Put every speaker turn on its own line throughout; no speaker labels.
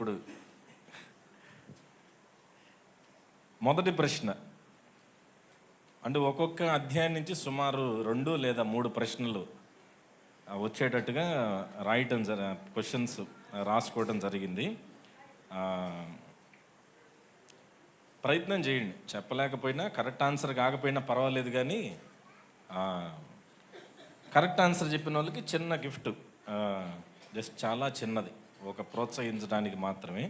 ఇప్పుడు మొదటి ప్రశ్న అంటే ఒక్కొక్క అధ్యాయం నుంచి సుమారు 2 లేదా 3 ప్రశ్నలు వచ్చేటట్టుగా రాయటం క్వశ్చన్స్ రాసుకోవడం జరిగింది. ప్రయత్నం చేయండి. చెప్పలేకపోయినా, కరెక్ట్ ఆన్సర్ కాకపోయినా పర్వాలేదు, కానీ కరెక్ట్ ఆన్సర్ చెప్పిన వాళ్ళకి చిన్న గిఫ్ట్, జస్ట్ చాలా చిన్నది, ఒక ప్రోత్సహించడానికి మాత్రమే.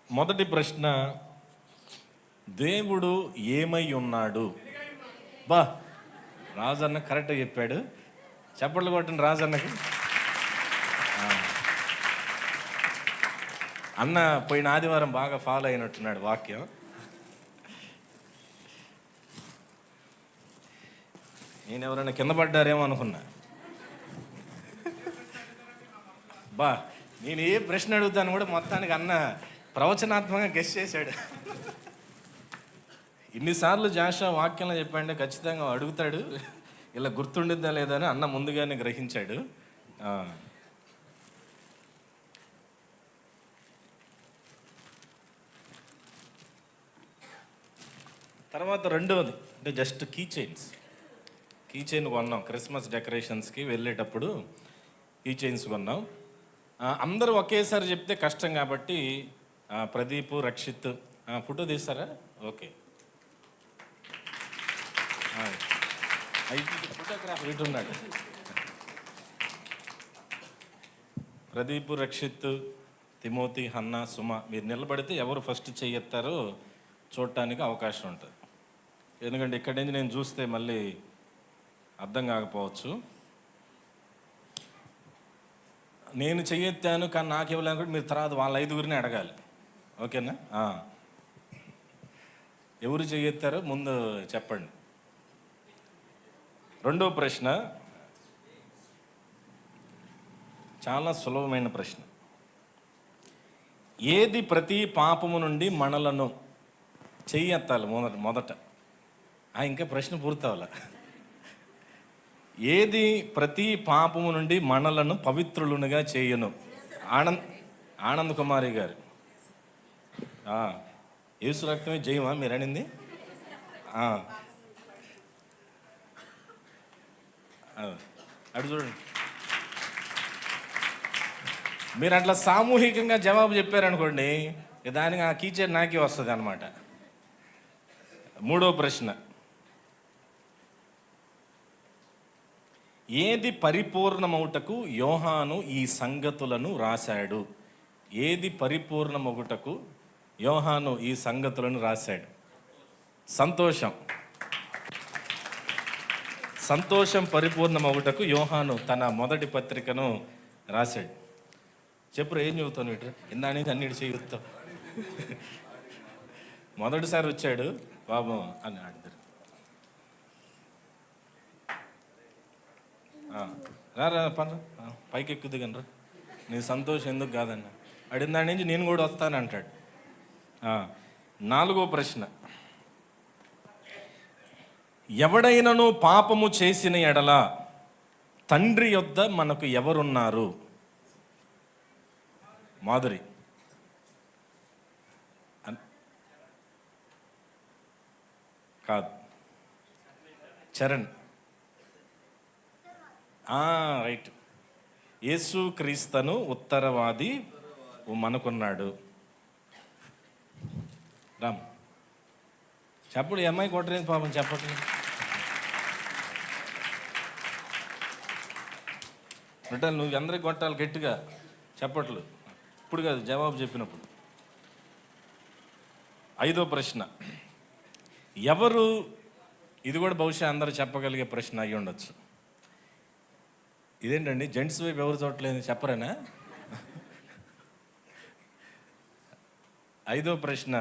మొదటి ప్రశ్న, దేవుడు ఏమై ఉన్నాడు? బా, రాజన్న కరెక్ట్గా చెప్పాడు. చప్పట్లు కొట్టండి రాజన్నకి. అన్న పోయిన ఆదివారం బాగా ఫాలో అయినట్టున్నాడు వాక్యం. నేను ఎవరైనా కింద పడ్డారేమో అనుకున్నా. బా, నేను ఏ ప్రశ్న అడుగుతాను కూడా మొత్తానికి అన్న ప్రవచనాత్మకంగా గెస్ చేశాడు. ఇన్నిసార్లు జాషా వాక్యంలో చెప్పండి, ఖచ్చితంగా అడుగుతాడు, ఇలా గుర్తుండిద్దా లేదా అని అన్న ముందుగానే గ్రహించాడు. తర్వాత రెండవది అంటే జస్ట్ కీ చైన్ కొన్నాం. క్రిస్మస్ డెకరేషన్స్కి వెళ్ళేటప్పుడు కీ చైన్స్ కొన్నాం. అందరూ ఒకేసారి చెప్తే కష్టం కాబట్టి ప్రదీప్, రక్షిత్ ఫోటో తీస్తారా? ఓకే, ఫోటోగ్రాఫర్ ఇటు ఉన్నాడు. ప్రదీప్, రక్షిత్, తిమోతి, హన్న, సుమ మీరు నిలబడితే ఎవరు ఫస్ట్ చెయ్యెత్తారో చూడటానికి అవకాశం ఉంటుంది. ఎందుకంటే ఇక్కడి నుంచి నేను చూస్తే మళ్ళీ అర్థం కాకపోవచ్చు. నేను చెయ్యెత్తాను కానీ నాకు ఇవ్వలేను, మీరు తర్వాత వాళ్ళ 5గురిని అడగాలి. ఓకేనా? ఎవరు చెయ్యెత్తారో ముందు చెప్పండి. రెండో ప్రశ్న చాలా సులభమైన ప్రశ్న. ఏది ప్రతి పాపము నుండి మనలను చెయ్యెత్తాలి మొదట. ఇంకా ప్రశ్న పూర్తవల. ఏది ప్రతి పాపము నుండి మనలను పవిత్రులుగా చేయను? ఆనంద్ కుమారి గారు. యేసు రక్తమే జయమా మీరు అనింది? అటు చూడండి. మీరు అట్లా సామూహికంగా జవాబు చెప్పారనుకోండి, దానికి ఆ కీచర్ నాకే వస్తుంది అన్నమాట. మూడో ప్రశ్న, ఏది పరిపూర్ణమౌటకు యోహాను ఈ సంగతులను రాశాడు? ఏది పరిపూర్ణమగుటకు యోహాను ఈ సంగతులను రాశాడు? సంతోషం పరిపూర్ణమగుటకు యోహాను తన మొదటి పత్రికను రాశాడు. చెప్పురు, ఏం చెబుతాను ఇటు ఇందా నుంచి అన్నిటి చెబుతావు. మొదటిసారి వచ్చాడు బాబు అని అడిగారు. రా పని పైకి ఎక్కుద్ది కానీ రా, నీ సంతోషం ఎందుకు కాదన్న అడిగిన దాని నుంచి నేను కూడా వస్తానంటాడు. నాలుగో ప్రశ్న, ఎవడైనను పాపము చేసిన ఎడల తండ్రి యొద్ద మనకు ఎవరున్నారు? మాధురి, కాదు, చరణ్, రైట్. యేసు క్రీస్తును ఉత్తరవాది మనకున్నాడు. రామ్ చెప్పడు, అమ్మాయి కొట్టలేదు పాపం, చెప్పట్లేదు. కొట్టాలి, నువ్వు అందరికి కొట్టాలి గట్టిగా, చెప్పట్లు. ఇప్పుడు కాదు, జవాబు చెప్పినప్పుడు. ఐదో ప్రశ్న, ఎవరు? ఇది కూడా బహుశా అందరూ చెప్పగలిగే ప్రశ్న అయ్యి ఉండొచ్చు. ఇదేంటండి జెంట్స్ వైపు ఎవరు చూడట్లేదు, చెప్పరేనా? ఐదో ప్రశ్న,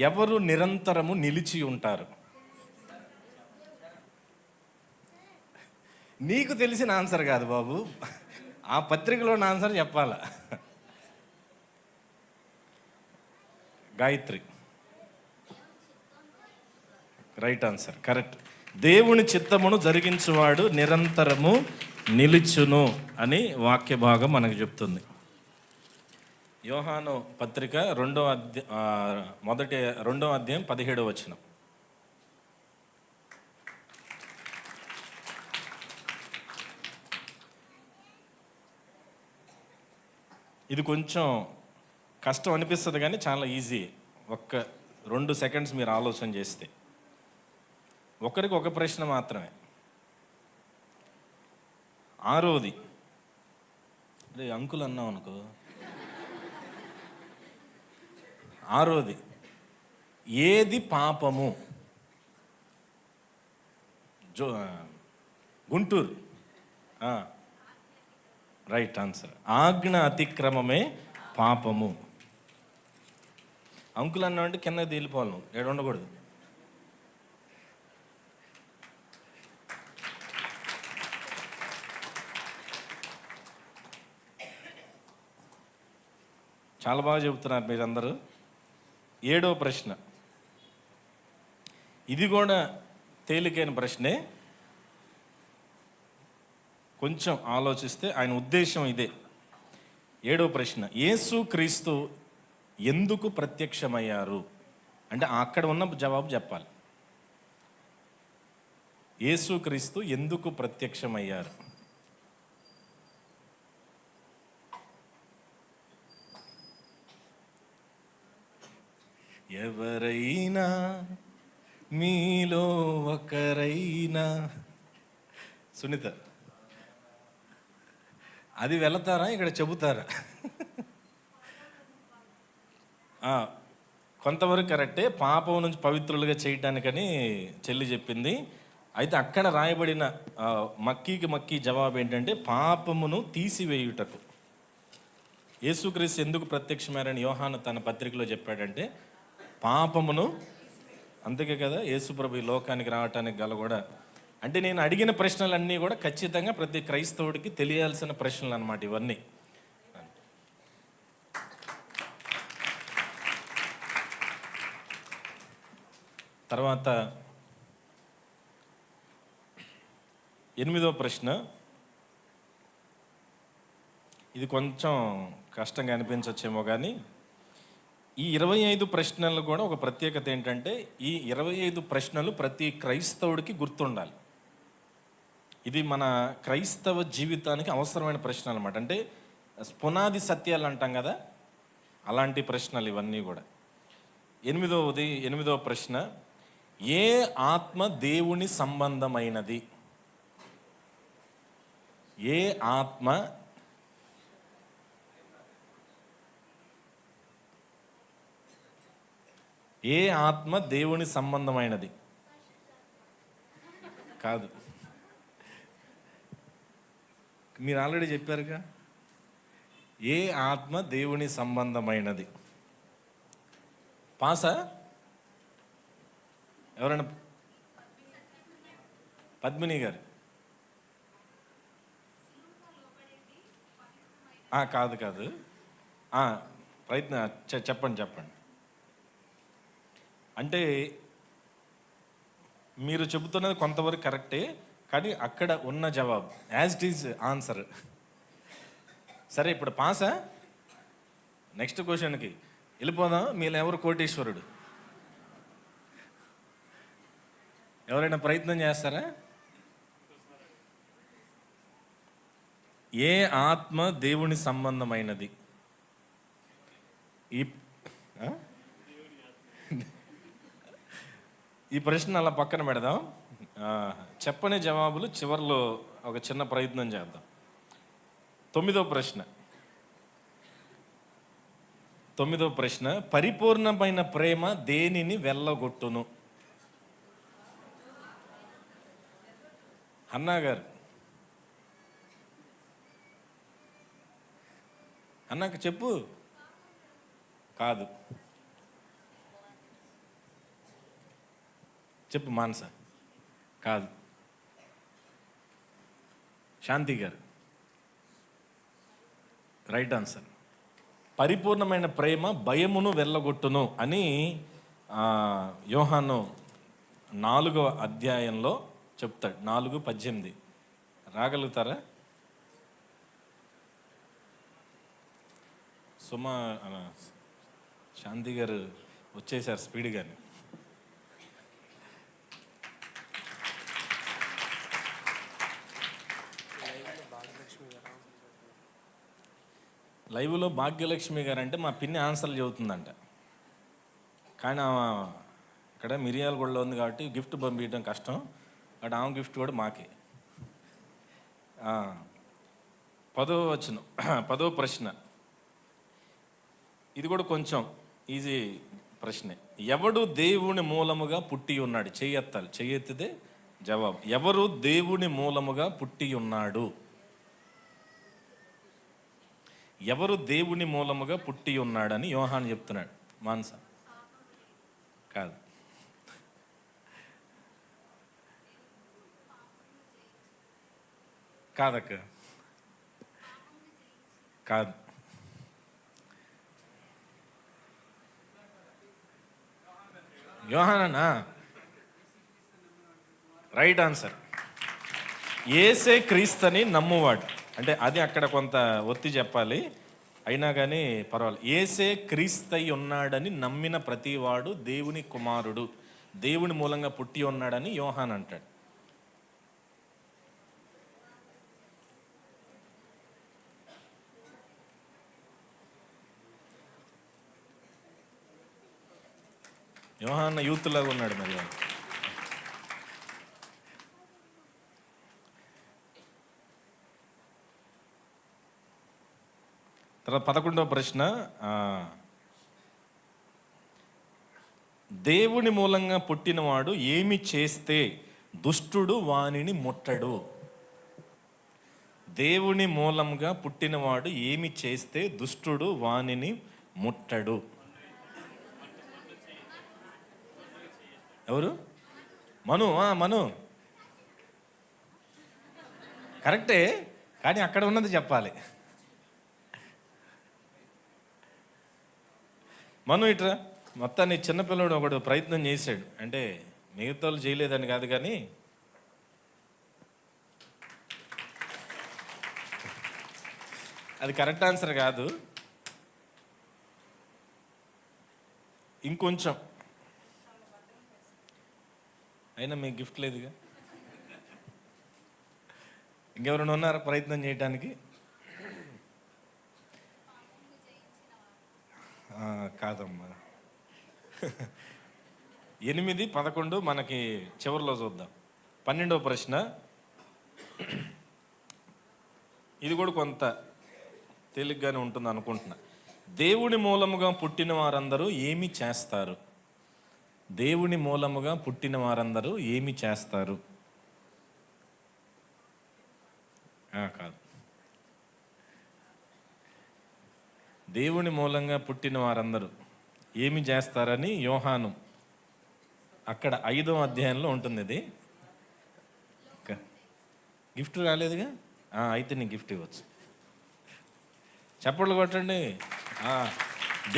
ఎవరు నిరంతరము నిలిచి ఉంటారు? నీకు తెలిసిన ఆన్సర్ కాదు బాబు, ఆ పత్రికలో నా ఆన్సర్ చెప్పాలా. Gayatri, right answer, correct. దేవుని చిత్తమును జరిగించువాడు నిరంతరము నిలుచును అని వాక్య భాగం మనకు చెప్తుంది. యోహాను పత్రిక 2వ అధ్యాయం 17వ వచనం. ఇది కొంచెం కష్టం అనిపిస్తుంది కానీ చాలా ఈజీ. 2 సెకండ్స్ మీరు ఆలోచన చేస్తే ఒకరికి ఒక ప్రశ్న మాత్రమే. 6వది అదే అంకుల్ అన్నాం అనుకో. 6వది ఏది పాపము? Guntur right answer. ఆజ్ఞ అతిక్రమమే పాపము. అంకుల్ అన్నా అంటే కింద తేలిపోవాలి, నువ్వు ఏడు ఉండకూడదు. చాలా బాగా చెబుతున్నారు మీరందరూ. 7వ ప్రశ్న, ఇది కూడా తేలికైన ప్రశ్నే. కొంచెం ఆలోచిస్తే ఆయన ఉద్దేశం ఇదే. 7వ ప్రశ్న, యేసు క్రీస్తు ఎందుకు ప్రత్యక్షమయ్యారు అంటే అక్కడ ఉన్న జవాబు చెప్పాలి. యేసు క్రీస్తు ఎందుకు ప్రత్యక్షమయ్యారు? ఎవరైనా మీలో ఒకరైనా, సునీత అది వెళతారా ఇక్కడ చెబుతారా? కొంతవరకు కరెక్టే. పాపం నుంచి పవిత్రులుగా చేయడానికని చెల్లి చెప్పింది. అయితే అక్కడ రాయబడిన మక్కీ జవాబు ఏంటంటే పాపమును తీసివేయుటకు. యేసుక్రీస్తు ఎందుకు ప్రత్యక్షమారని యోహాను తన పత్రికలో చెప్పాడంటే పాపమును. అందుకే కదా యేసుప్రభు ఈ లోకానికి రావటానికి గల కూడా. అంటే నేను అడిగిన ప్రశ్నలన్నీ కూడా ఖచ్చితంగా ప్రతి క్రైస్తవుడికి తెలియాల్సిన ప్రశ్నలు అన్నమాట ఇవన్నీ. తర్వాత 8వ ప్రశ్న, ఇది కొంచెం కష్టంగా అనిపించవచ్చేమో కానీ ఈ 25 ప్రశ్నలు కూడా ఒక ప్రత్యేకత ఏంటంటే ఈ 25 ప్రశ్నలు ప్రతి క్రైస్తవుడికి గుర్తుండాలి. ఇది మన క్రైస్తవ జీవితానికి అవసరమైన ప్రశ్నలు అన్నమాట. అంటే పునాది సత్యాలు అంటాం కదా, అలాంటి ప్రశ్నలు ఇవన్నీ కూడా. 8వ ప్రశ్న, ఏ ఆత్మ దేవుని సంబంధమైనది? ఏ ఆత్మ దేవుని సంబంధమైనది? కాదు, మీరు ఆల్రెడీ చెప్పారుగా. ఏ ఆత్మ దేవుని సంబంధమైనది? పాసా ఎవరైనా? పద్మిని గారు. కాదు చెప్పండి. అంటే మీరు చెబుతున్నది కొంతవరకు కరెక్టే, కానీ అక్కడ ఉన్న జవాబు యాజ్ ఇట్ ఈజ్ ఆన్సర్. సరే, ఇప్పుడు పాసా? నెక్స్ట్ క్వశ్చన్కి వెళ్ళిపోదాం. మీరు ఎవరు కోటీశ్వరుడు? ఎవరైనా ప్రయత్నం చేస్తారా? ఏ ఆత్మ దేవుని సంబంధమైనది? ఈ ప్రశ్న అలా పక్కన పెడదాం. చెప్పని జవాబులు చివరిలో ఒక చిన్న ప్రయత్నం చేద్దాం. 9వ ప్రశ్న, పరిపూర్ణమైన ప్రేమ దేనిని వెళ్ళగొట్టును? అన్నా గారు, అన్నాక చెప్పు. కాదు, చెప్పు. మానస? కాదు. శాంతి గారు? Right answer. పరిపూర్ణమైన ప్రేమ భయమును వెళ్ళగొట్టును అని యోహాను 4వ అధ్యాయంలో చెప్తాడు. 4:18 రాగలుగుతారా? సుమా శాంతి గారు వచ్చేసారు స్పీడ్గానే. లైవ్లో భాగ్యలక్ష్మి గారు అంటే మా పిన్ని ఆన్సర్లు చెబుతుందంట, కానీ ఇక్కడ మిరియాలగూడలో ఉంది కాబట్టి గిఫ్ట్ పంపించడం కష్టం, అటు ఆమె గిఫ్ట్ కూడా మాకే. 10వ ప్రశ్న, ఇది కూడా కొంచెం ఈజీ ప్రశ్నే. ఎవడు దేవుని మూలముగా పుట్టి ఉన్నాడు? చెయ్యెత్తాలి, చెయ్యెత్తితే జవాబు. ఎవరు దేవుని మూలముగా పుట్టి ఉన్నాడు? ఎవరు దేవుని మూలముగా పుట్టి ఉన్నాడని యోహాను చెప్తున్నాడు. మాన్స కాదు, కాదక్క, కాదు. యోహానా రైట్ ఆన్సర్. యేసే క్రీస్తుని నమ్మువాడు అంటే అది అక్కడ కొంత ఒత్తి చెప్పాలి, అయినా కానీ పర్వాలేదు. యేసే క్రీస్తై ఉన్నాడని నమ్మిన ప్రతివాడు దేవుని కుమారుడు, దేవుని మూలంగా పుట్టి ఉన్నాడని యోహాన్ అంటాడు. యోహాన్ యూత్ లాగా ఉన్నాడు మరి. తర్వాత 11వ ప్రశ్న, దేవుని మూలంగా పుట్టినవాడు ఏమి చేస్తే దుష్టుడు వానిని ముట్టడు? దేవుని మూలంగా పుట్టినవాడు ఏమి చేస్తే దుష్టుడు వానిని ముట్టడు? ఎవరు? మను కరెక్టే, కానీ అక్కడ ఉన్నది చెప్పాలి. మను ఇట్రా. మొత్తాన్ని చిన్నపిల్లడు ఒకడు ప్రయత్నం చేశాడు, అంటే మిగతా వాళ్ళు చేయలేదని కాదు, కానీ అది కరెక్ట్ ఆన్సర్ కాదు. ఇంకొంచెం అయినా మీకు గిఫ్ట్ లేదుగా. ఇంకెవరైనా ఉన్నారా ప్రయత్నం చేయడానికి? కాదమ్మా. 8, 11 మనకి చివరిలో చూద్దాం. 12వ ప్రశ్న, ఇది కూడా కొంత తేలిగ్గానే ఉంటుంది అనుకుంటున్నా. దేవుని మూలముగా పుట్టిన వారందరూ ఏమి చేస్తారు? దేవుని మూలముగా పుట్టిన వారందరూ ఏమి చేస్తారు? కాదు. దేవుని మూలంగా పుట్టిన వారందరూ ఏమి చేస్తారని యోహాను అక్కడ 5వ అధ్యాయంలో ఉంటుంది. ఇది గిఫ్ట్ రాలేదుగా, అయితే నీకు గిఫ్ట్ ఇవ్వచ్చు. చప్పట్లు కొట్టండి.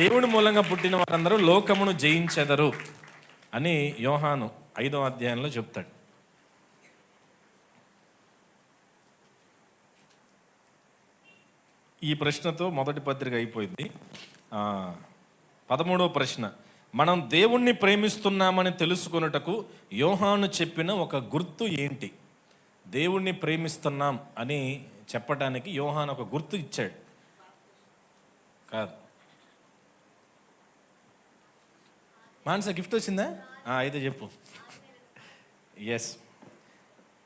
దేవుని మూలంగా పుట్టిన వారందరూ లోకమును జయించెదరు అని యోహాను 5వ అధ్యాయంలో చెప్తాడు. ఈ ప్రశ్నతో మొదటి పత్రిక అయిపోయింది. 13వ ప్రశ్న, మనం దేవుణ్ణి ప్రేమిస్తున్నామని తెలుసుకొనుటకు యోహాను చెప్పిన ఒక గుర్తు ఏంటి? దేవుణ్ణి ప్రేమిస్తున్నాం అని చెప్పడానికి యోహాను ఒక గుర్తు ఇచ్చాడు. కాదు. మానస గిఫ్ట్ వచ్చిందా? అయితే చెప్పు. ఎస్,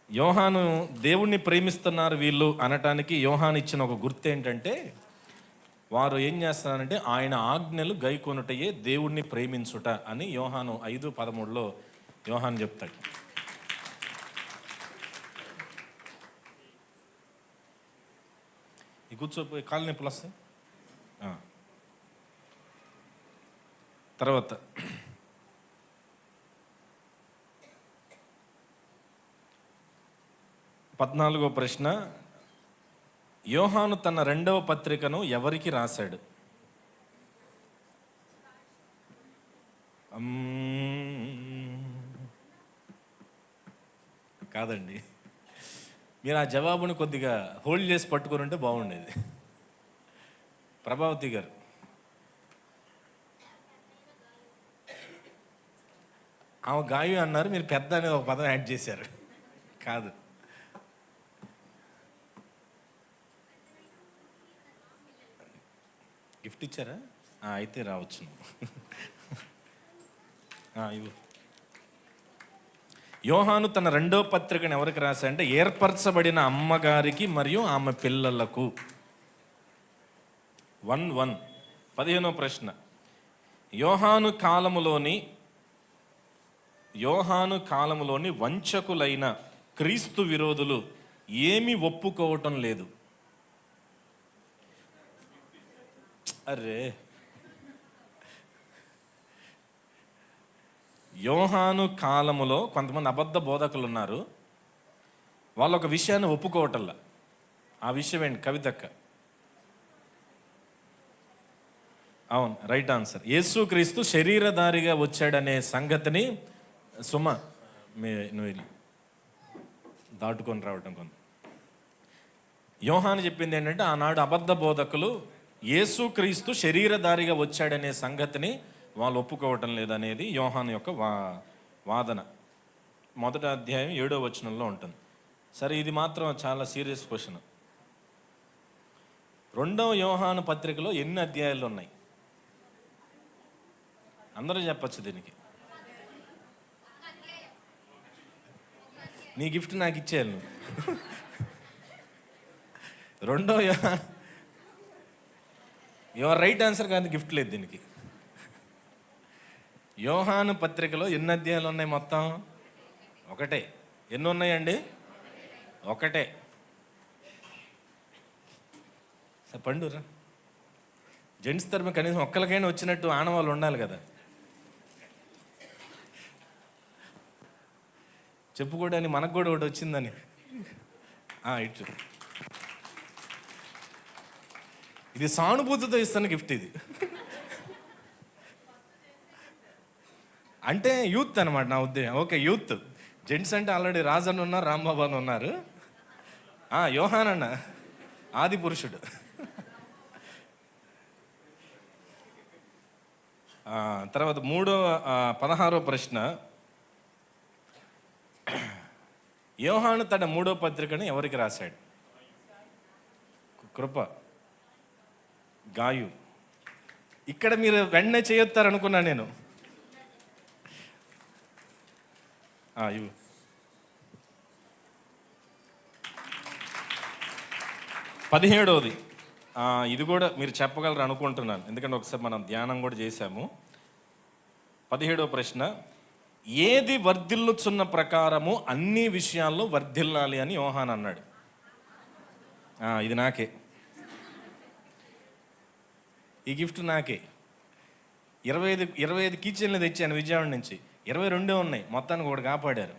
యోహాను దేవుణ్ణి ప్రేమిస్తున్నారు వీళ్ళు అనటానికి యోహాను ఇచ్చిన ఒక గుర్తు ఏంటంటే, వారు ఏం చేస్తారంటే ఆయన ఆజ్ఞలు గైకొనుటయే దేవుణ్ణి ప్రేమించుట అని యోహాను 5:13లో యోహాను చెప్తాడు. ఈ కూర్చోపోయి కాళ్ళు నొప్పులు వస్తాయి. తర్వాత 14వ ప్రశ్న, యోహాను తన 2వ పత్రికను ఎవరికి రాశాడు? కాదండి, మీరు ఆ జవాబును కొద్దిగా హోల్డ్ చేసి పట్టుకొని ఉంటే బాగుండేది. ప్రభావతి గారు ఆమె గాయు అన్నారు, మీరు పెద్ద అనేది ఒక పదం యాడ్ చేశారు. కాదు. గిఫ్ట్ ఇచ్చారా? అయితే రావచ్చు. ఇవ్వు. యోహాను తన 2వ పత్రికను ఎవరికి రాశాడంటే ఏర్పరచబడిన అమ్మగారికి మరియు ఆమె పిల్లలకు. 1:1 15వ ప్రశ్న. యోహాను కాలములోని వంచకులైన క్రీస్తు విరోధులు ఏమి ఒప్పుకోవటం లేదు. అరే, యోహాను కాలములో కొంతమంది అబద్ధ బోధకులు ఉన్నారు. వాళ్ళు ఒక విషయాన్ని ఒప్పుకోవటంలా. ఆ విషయం ఏంటి? కవితక్క. అవును, రైట్ ఆన్సర్. యేసుక్రీస్తు శరీరధారిగా వచ్చాడనే సంగతిని నువ్వు దాటుకొని రావటం కొంత. యోహాను చెప్పింది ఏంటంటే ఆనాడు అబద్ధ బోధకులు యేసుక్రీస్తు శరీరధారిగా వచ్చాడనే సంగతిని వాళ్ళు ఒప్పుకోవటం లేదనేది యోహాను యొక్క వాదన. 1వ అధ్యాయం 7వ వచనంలో ఉంటుంది. సరే, ఇది మాత్రం చాలా సీరియస్ క్వశ్చన్. 2వ యోహాను పత్రికలో ఎన్ని అధ్యాయాలు ఉన్నాయి? అందరూ చెప్పచ్చు దీనికి. నీ గిఫ్ట్ నాకు ఇచ్చేయాలి నువ్వు. 2వ యువర్ రైట్ ఆన్సర్ కానీ గిఫ్ట్ లేదు దీనికి. యోహాను పత్రికలో ఎన్ని అధ్యాయాలు ఉన్నాయి మొత్తం? ఒకటే. ఎన్ని ఉన్నాయండి? ఒకటే. పండురా, జెంట్స్ తరపున కనీసం ఒక్కరికైనా వచ్చినట్టు ఆనవాళ్ళు ఉండాలి కదా. చెప్పుకోవడానికి మనకు కూడా ఒకటి వచ్చిందని. ఇటు ఇది సానుభూతితో ఇస్తాను గిఫ్ట్ ఇది. అంటే యూత్ అనమాట నా ఉద్దేశం. Okay, youth. జెంట్స్ అంటే ఆల్రెడీ రాజన్ ఉన్నారు, రాంబాబు అని ఉన్నారు. యోహాన్ అన్న ఆది పురుషుడు. తర్వాత 16వ ప్రశ్న. యోహాను తన 3వ పత్రికను ఎవరికి రాశాడు? కృప, గాయు. ఇక్కడ మీరు వెంటనే చేయొత్తారనుకున్నా నేను. ఇవ్వు. పదిహేడవది. ఇది కూడా మీరు చెప్పగలరు అనుకుంటున్నాను, ఎందుకంటే ఒకసారి మనం ధ్యానం కూడా చేశాము. 17వ ప్రశ్న. ఏది వర్ధిల్లుచున్న ప్రకారము అన్ని విషయాల్లో వర్ధిల్లాలి అని యోహాన్ అన్నాడు. ఇది నాకే. ఈ గిఫ్ట్ నాకే. 25 కీచెన్లు తెచ్చాను విజయవాడ నుంచి. 22 ఉన్నాయి, మొత్తానికి ఒకటి కాపాడారు.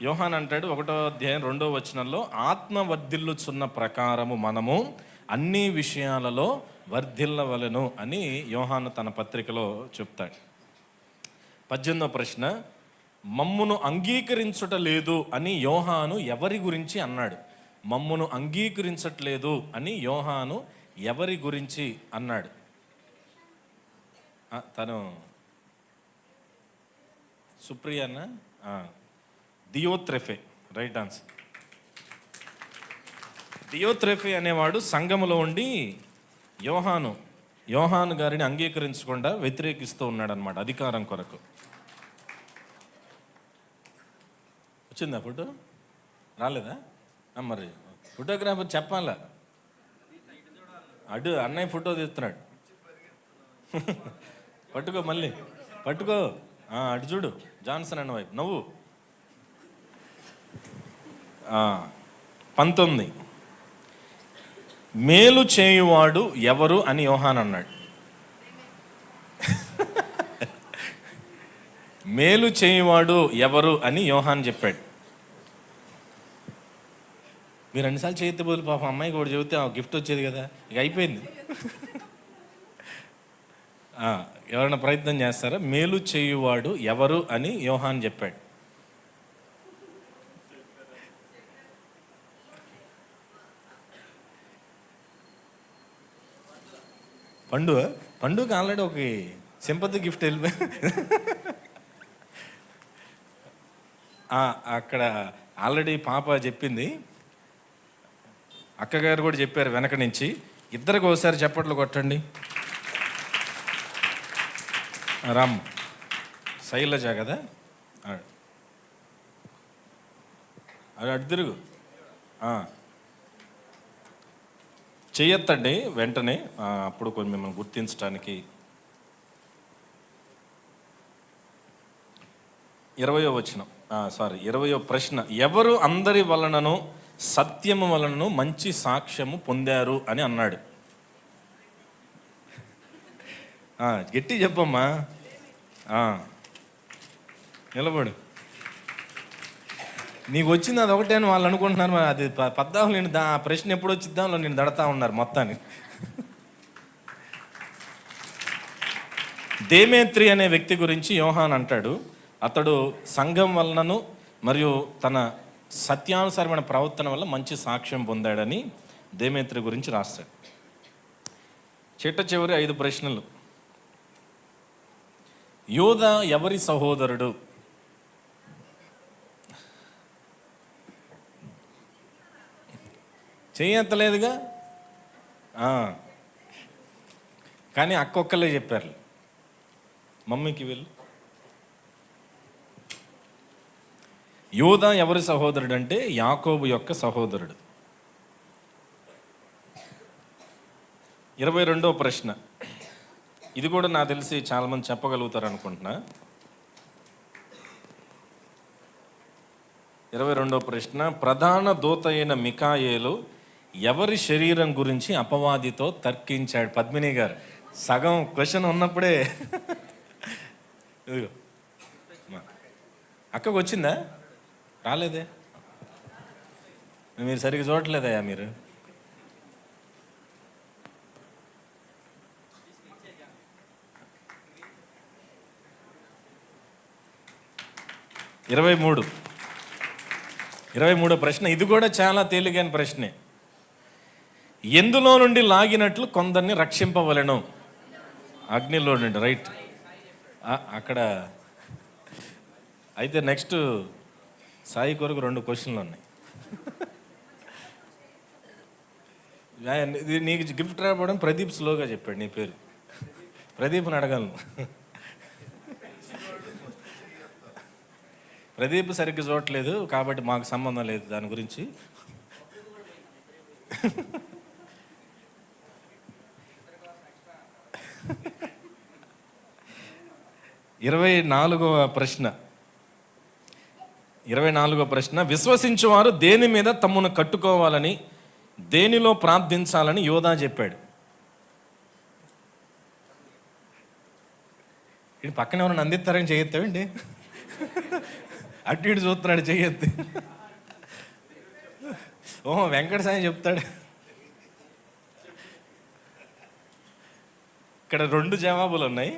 యోహాన్ అంటాడు 1వ అధ్యాయం 2వ వచనంలో, ఆత్మ వర్ధిల్లుచున్న ప్రకారము మనము అన్ని విషయాలలో వర్ధిల్లవలెను అని యోహాను తన పత్రికలో చెప్తాడు. 18వ ప్రశ్న. మమ్మును అంగీకరించుట లేదు అని యోహాను ఎవరి గురించి అన్నాడు? మమ్మును అంగీకరించట్లేదు అని యోహాను ఎవరి గురించి అన్నాడు? తను సుప్రియనా? దియోత్రెఫే, రైట్ ఆన్సర్. దియోత్రెఫే అనేవాడు సంఘములో ఉండి యోహాను గారిని అంగీకరించకుండా వ్యతిరేకిస్తూ ఉన్నాడు అనమాట, అధికారం కొరకు. వచ్చిందా ఫోటో? రాలేదా? మరి ఫోటోగ్రాఫర్ చెప్పాలా? అన్నయ్య ఫోటో తీస్తున్నాడు. పట్టుకో, మళ్ళీ పట్టుకో. అటు చూడు, జాన్సన్ అన్న వైపు నవ్వు. 19. మేలు చేయువాడు ఎవరు అని యోహాన్ అన్నాడు. మేలు చేయువాడు ఎవరు అని యోహాన్ చెప్పాడు. మీరు అన్నిసార్లు చేతి బదులు పాపం అమ్మాయికి కూడా చెబితే గిఫ్ట్ వచ్చేది కదా. ఇక అయిపోయింది. ఎవరైనా ప్రయత్నం చేస్తారా? మేలు చేయువాడు ఎవరు అని యోహాన్ చెప్పాడు. పండు పండుగ ఆల్రెడీ ఒక సింపతి గిఫ్ట్ వెళ్ళిపోయి అక్కడ ఆల్రెడీ పాప చెప్పింది, అక్కగారు కూడా చెప్పారు వెనక నుంచి. ఇద్దరికి ఒకసారి చప్పట్లు కొట్టండి. రామ్ శైలజ కదా, అది అటు తిరుగు చెయ్యొద్దండి వెంటనే, అప్పుడు కొంచెం మిమ్మల్ని గుర్తించడానికి. 20వ వచనం, 20వ ప్రశ్న. ఎవరు అందరి వలనను సత్యము వలనను మంచి సాక్ష్యము పొందారు అని అన్నాడు. గట్టి చెప్పమ్మా, నిలబడు. నీకు వచ్చింది అది ఒకటే అని వాళ్ళు అనుకుంటున్నారు, మరి అది పద్దాం. నేను ఆ ప్రశ్న ఎప్పుడు వచ్చిద్దాంలో నేను దడతా ఉన్నారు మొత్తాన్ని. దేమేత్రి అనే వ్యక్తి గురించి యోహాన్ అంటాడు, అతడు సంఘం వలనను మరియు తన సత్యానుసారమైన ప్రవర్తన వల్ల మంచి సాక్ష్యం పొందాడని దేమేత్రి గురించి రాస్తాడు. చిట్ట చివరి 5 ప్రశ్నలు. యోధా ఎవరి సహోదరుడు? చేయత్తలేదుగా, కానీ అక్కొక్కలే చెప్పారు. మమ్మీకి వెళ్ళు. యోధా ఎవరి సహోదరుడు అంటే యాకోబు యొక్క సహోదరుడు. 22వ ప్రశ్న. ఇది కూడా నాకు తెలిసి చాలామంది చెప్పగలుగుతారు అనుకుంటున్నా. 22వ ప్రశ్న. ప్రధాన దూత అయిన మికాయేలు ఎవరి శరీరం గురించి అపవాదితో తర్కించాడు? పద్మిని గారు సగం క్వశ్చన్ ఉన్నప్పుడే అక్కకు వచ్చిందా? రాలేదే, మీరు సరిగ్గా చూడట్లేదయ్యా మీరు. ఇరవై మూడో ప్రశ్న. ఇది కూడా చాలా తేలికైన ప్రశ్నే. ఎందులో నుండి లాగినట్లు కొందరిని రక్షింపవలెను? అగ్నిలో నుండి. రైట్. అక్కడ అయితే నెక్స్ట్ సాయి కొరకు 2 క్వశ్చన్లు ఉన్నాయి. నీకు గిఫ్ట్ రావడం ప్రదీప్ స్లోగా చెప్పాడు. నీ పేరు ప్రదీప్ని అడగలను. ప్రదీప్ సరిగ్గా చూడట్లేదు కాబట్టి మాకు సంబంధం లేదు దాని గురించి. 24వ ప్రశ్న. 24వ ప్రశ్న. విశ్వసించువారు దేని మీద తమ్మును కట్టుకోవాలని, దేనిలో ప్రార్థించాలని యోధా చెప్పాడు? ఇది పక్కన ఎవరైనా అందిస్తారని చేయొద్దండి. అటు ఇటు చూస్తున్నాడు, చెయ్యొద్దు. ఓహో వెంకట సాయి చెప్తాడు. ఇక్కడ 2 జవాబులు ఉన్నాయి.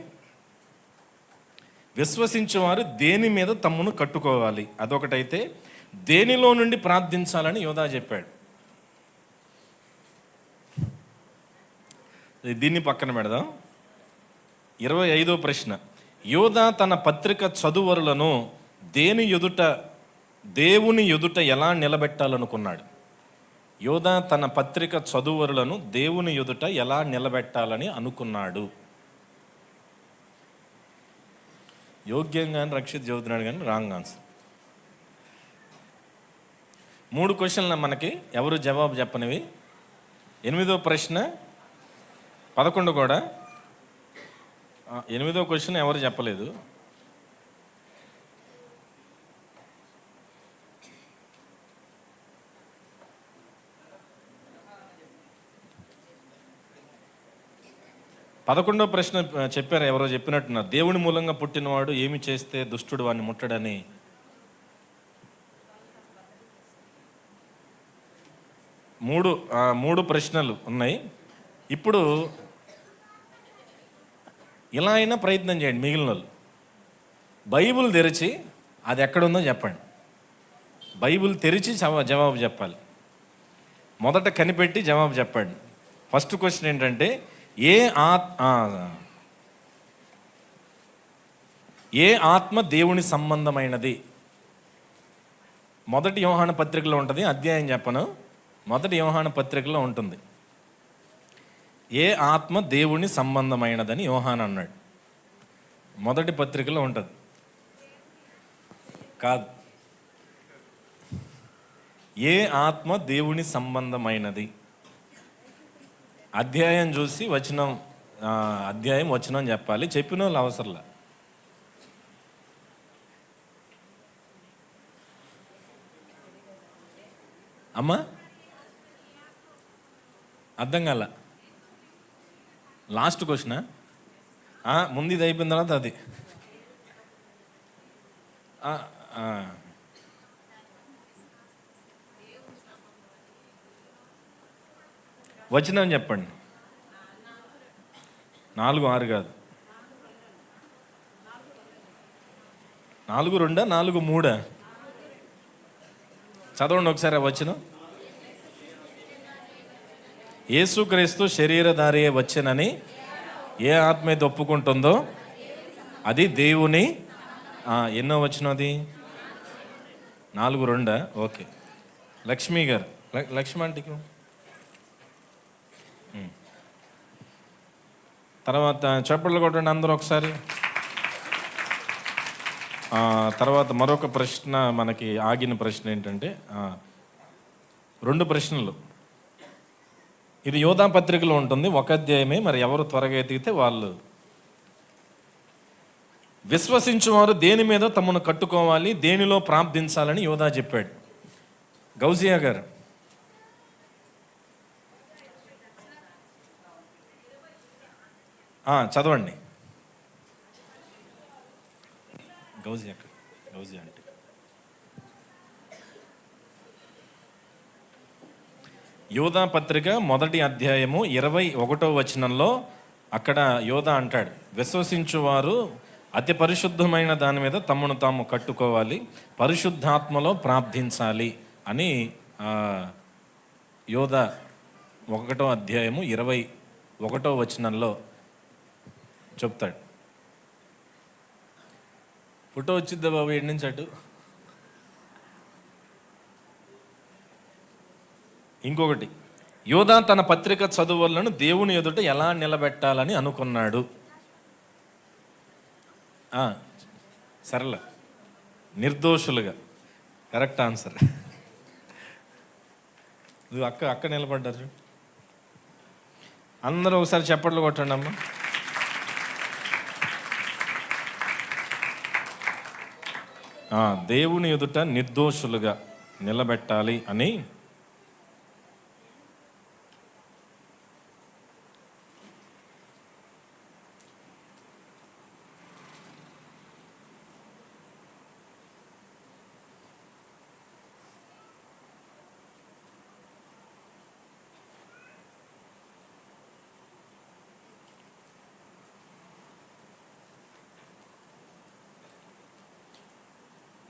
విశ్వసించేవారు దేని మీద తమ్మును కట్టుకోవాలి అదొకటైతే, దేనిలో నుండి ప్రార్థించాలని యోధా చెప్పాడు. దీన్ని పక్కన పెడదాం. 25వ ప్రశ్న. యోధా తన పత్రిక చదువరులను దేవుని ఎదుట ఎలా నిలబెట్టాలనుకున్నాడు? యోధా తన పత్రిక చదువరులను దేవుని ఎదుట ఎలా నిలబెట్టాలని అనుకున్నాడు? యోగ్యంగానే రక్షిత్ చదువుతున్నాడు కానీ రాంగ్ ఆన్సర్. 3 క్వశ్చన్లు మనకి, ఎవరు జవాబు చెప్పనివి. 8వ ప్రశ్న 11 కూడా. 8వ క్వశ్చన్ ఎవరు చెప్పలేదు. పదకొండవ ప్రశ్న చెప్పారు, ఎవరో చెప్పినట్టున్నారు. దేవుని మూలంగా పుట్టినవాడు ఏమి చేస్తే దుష్టుడు వాడిని ముట్టడని. మూడు ప్రశ్నలు ఉన్నాయి. ఇప్పుడు ఇలా అయినా ప్రయత్నం చేయండి మిగిలిన వాళ్ళు. బైబిల్ తెరిచి అది ఎక్కడుందో చెప్పండి. బైబిల్ తెరిచి జవాబు చెప్పాలి. మొదట కనిపెట్టి జవాబు చెప్పండి. ఫస్ట్ క్వశ్చన్ ఏంటంటే, ఏ ఏ ఆత్మ దేవుని సంబంధమైనది? మొదటి యోహాను పత్రికలో ఉంటుంది, అధ్యాయం చెప్పను. మొదటి యోహాను పత్రికలో ఉంటుంది. ఏ ఆత్మ దేవుని సంబంధమైనదని యోహాను అన్నాడు. మొదటి పత్రికలో ఉంటుంది. కాదు, ఏ ఆత్మ దేవుని సంబంధమైనది. అధ్యాయం చూసి వచనం, అధ్యాయం వచనం చెప్పాలి. చెప్పిన వాళ్ళు అవసరంలా. అమ్మా అర్థం కాల. లాస్ట్ క్వశ్చనా? ముందు ఇది అయిపోయిన తర్వాత అది. వచనం చెప్పండి. 4, 6 కాదు. 4, 2, 4, 3 చదవండి ఒకసారి ఆ వచనం. యేసుక్రీస్తు శరీరధారి వచ్చెనని ఏ ఆత్మ అయితే ఒప్పుకుంటుందో అది దేవుని. ఎన్నో వచనం అది? 4, 2. ఓకే. లక్ష్మి గారు, లక్ష్మి ఆంటీకి తర్వాత చప్పట్లు కొట్టండి అందరూ ఒకసారి. తర్వాత మరొక ప్రశ్న, మనకి ఆగిన ప్రశ్న ఏంటంటే 2 ప్రశ్నలు. ఇది యోధా పత్రికలో ఉంటుంది, ఒక అధ్యాయమే. మరి ఎవరు త్వరగా ఎతికితే వాళ్ళు. విశ్వసించువారు దేని మీద తమను కట్టుకోవాలి, దేనిలో ప్రార్థించాలని యోధా చెప్పాడు. గౌజియా గారు చదవండి. గౌజియా అంటే యోధా పత్రిక మొదటి అధ్యాయము 21వ వచనంలో అక్కడ యోధా అంటాడు, విశ్వసించువారు అతి పరిశుద్ధమైన దాని మీద తమను తాము కట్టుకోవాలి, పరిశుద్ధాత్మలో ప్రార్థించాలి అని యోధా 1వ అధ్యాయము 21వ వచనంలో చెప్తాడు. ఫోటో వచ్చిద్దా బాబు? ఎన్ని నుంచి అటు. ఇంకొకటి, యోధా తన పత్రిక చదువులను దేవుని ఎదుట ఎలా నిలబెట్టాలని అనుకున్నాడు. సరళ, నిర్దోషులుగా. Correct answer. నువ్వు అక్క నిలబడ్డారు. అందరూ ఒకసారి చప్పట్లు కొట్టండి అమ్మ. దేవుని ఎదుట నిర్దోషులుగా నిలబెట్టాలి అని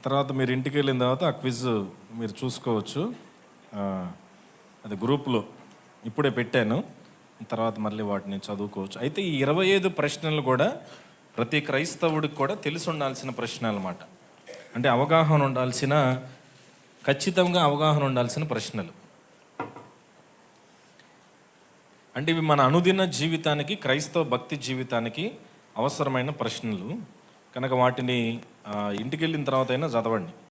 తర్వాత మీరు ఇంటికి వెళ్ళిన తర్వాత ఆ క్విజ్ మీరు చూసుకోవచ్చు. అది గ్రూప్లో ఇప్పుడే పెట్టాను, తర్వాత మళ్ళీ వాటిని చదువుకోవచ్చు. అయితే ఈ 25 ప్రశ్నలు కూడా ప్రతి క్రైస్తవుడికి కూడా తెలిసి ఉండాల్సిన ప్రశ్న అన్నమాట. అంటే ఖచ్చితంగా అవగాహన ఉండాల్సిన ప్రశ్నలు. అంటే ఇవి మన అనుదిన జీవితానికి, క్రైస్తవ భక్తి జీవితానికి అవసరమైన ప్రశ్నలు కనుక వాటిని ఇంటికి వెళ్ళిన తర్వాత అయినా చదవండి.